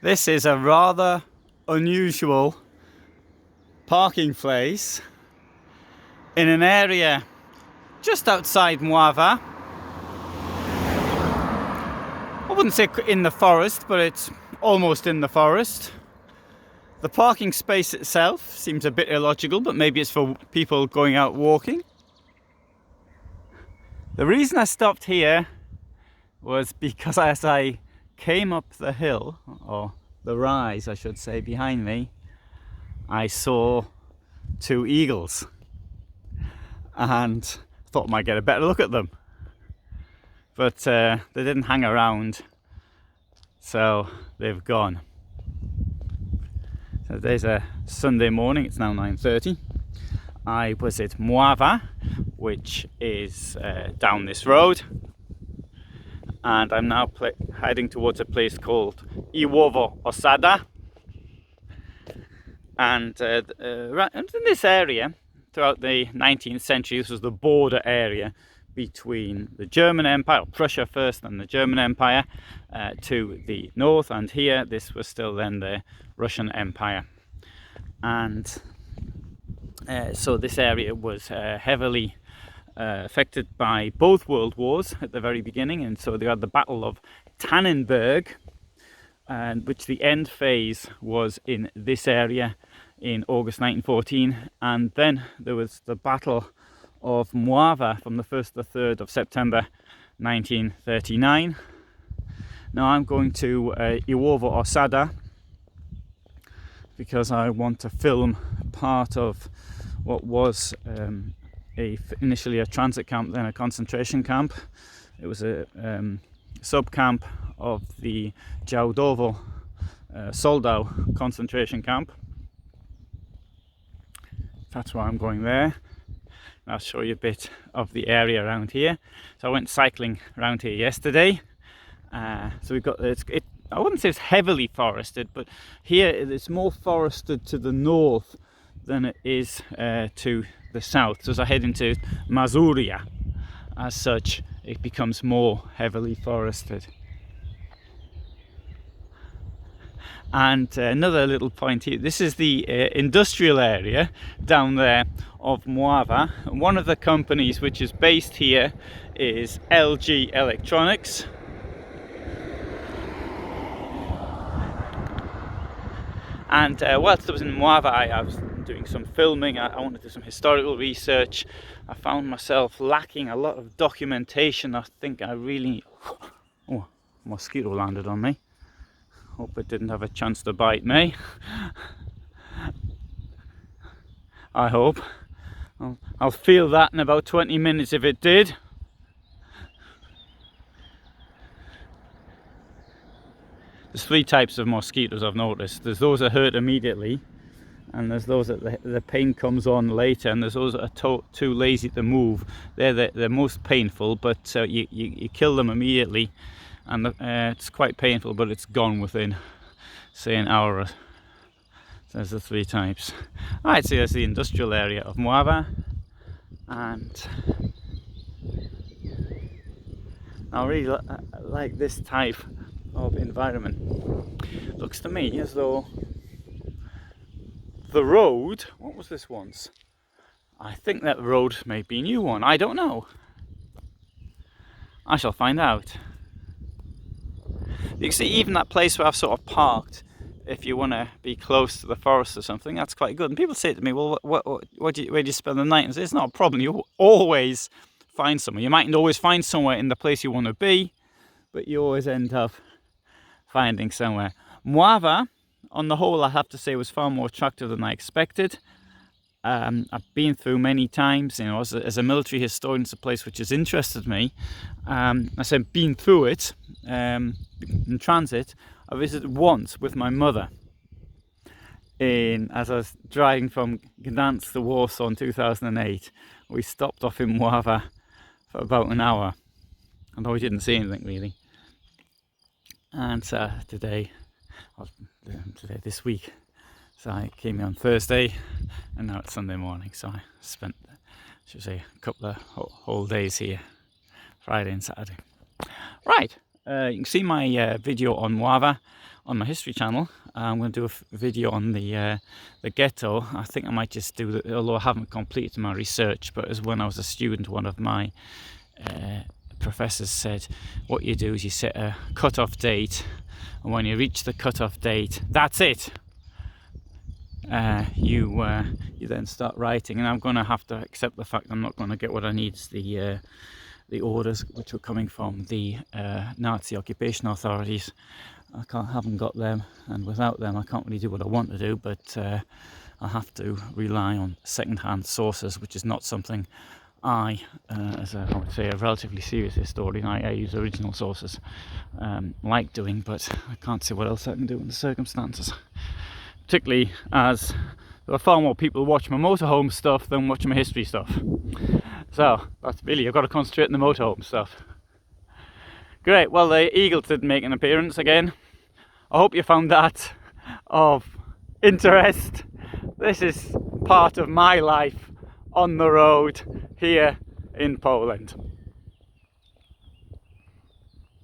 This is a rather unusual parking place in an area just outside Mława. I wouldn't say in the forest, but it's almost in the forest. The parking space itself seems a bit illogical, but maybe it's for people going out walking. The reason I stopped here was because as I came up the hill, or the rise I should say, behind me, I saw two eagles and thought I might get a better look at them, but they didn't hang around, so they've gone. So there's a Sunday morning, it's now 9:30. I was at Mława, which is down this road, and I'm now heading towards a place called Mława Osada. And right in this area, throughout the 19th century, this was the border area between the German Empire, or Prussia first, and the German Empire to the north, and here this was still then the Russian Empire. And so this area was heavily affected by both world wars at the very beginning, and so they had the Battle of Tannenberg, and which the end phase was in this area in August 1914, and then there was the Battle of Mława from the 1st to the 3rd of September 1939. Now I'm going to Mława Osada because I want to film part of what was initially a transit camp, then a concentration camp. It was a sub-camp of the Działdowo Soldau concentration camp. That's why I'm going there. I'll show you a bit of the area around here. So I went cycling around here yesterday. So we've got I wouldn't say it's heavily forested, but here it's more forested to the north than it is to the south. So as I head into Mazuria, as such, it becomes more heavily forested. And another little point here, this is the industrial area down there of Mława. One of the companies which is based here is LG Electronics. And whilst I was in Mława, I was doing some filming. I wanted to do some historical research. I found myself lacking a lot of documentation. I think I really... Oh, a mosquito landed on me. Hope it didn't have a chance to bite me. I hope. I'll feel that in about 20 minutes if it did. There's three types of mosquitoes I've noticed. There's those that hurt immediately, and there's those that the pain comes on later, and there's those that are too lazy to move. They're the most painful, but you kill them immediately, and it's quite painful, but it's gone within, say, an hour. So there's the three types. Alright, so there's the industrial area of Mława, and I really like this type of environment. Looks to me as though the road, what was this once? I think that road may be a new one, I don't know. I shall find out. You can see even that place where I've sort of parked, if you want to be close to the forest or something, that's quite good. And people say to me, well, where do you spend the night? And I say, it's not a problem, you always find somewhere. You mightn't always find somewhere in the place you want to be, but you always end up finding somewhere. Mława, on the whole, I have to say, was far more attractive than I expected. I've been through many times, as a military historian, it's a place which has interested me. I said been through it in transit. I visited once with my mother as I was driving from Gdansk to Warsaw in 2008. We stopped off in Mława for about an hour, although we didn't see anything really. And this week, so I came here on Thursday, and now it's Sunday morning, so I spent, a couple of whole days here, Friday and Saturday. Right, You can see my video on Mława on my history channel. I'm going to do a video on the ghetto. I think I might just do that, although I haven't completed my research, but as when I was a student, one of my professors said, what you do is you set a cut-off date, and when you reach the cut-off date, that's it. You then start writing, and I'm going to have to accept the fact I'm not going to get what I need. The orders which were coming from the Nazi occupation authorities. Haven't got them, and without them I can't really do what I want to do, but I'll have to rely on second-hand sources, which is not something I would say, a relatively serious historian, I use original sources, like doing, but I can't see what else I can do in the circumstances. Particularly as there are far more people who watch my motorhome stuff than watch my history stuff. So that's really, I've got to concentrate on the motorhome stuff. Great, well, the eagles did make an appearance again. I hope you found that of interest. This is part of my life on the road here in Poland.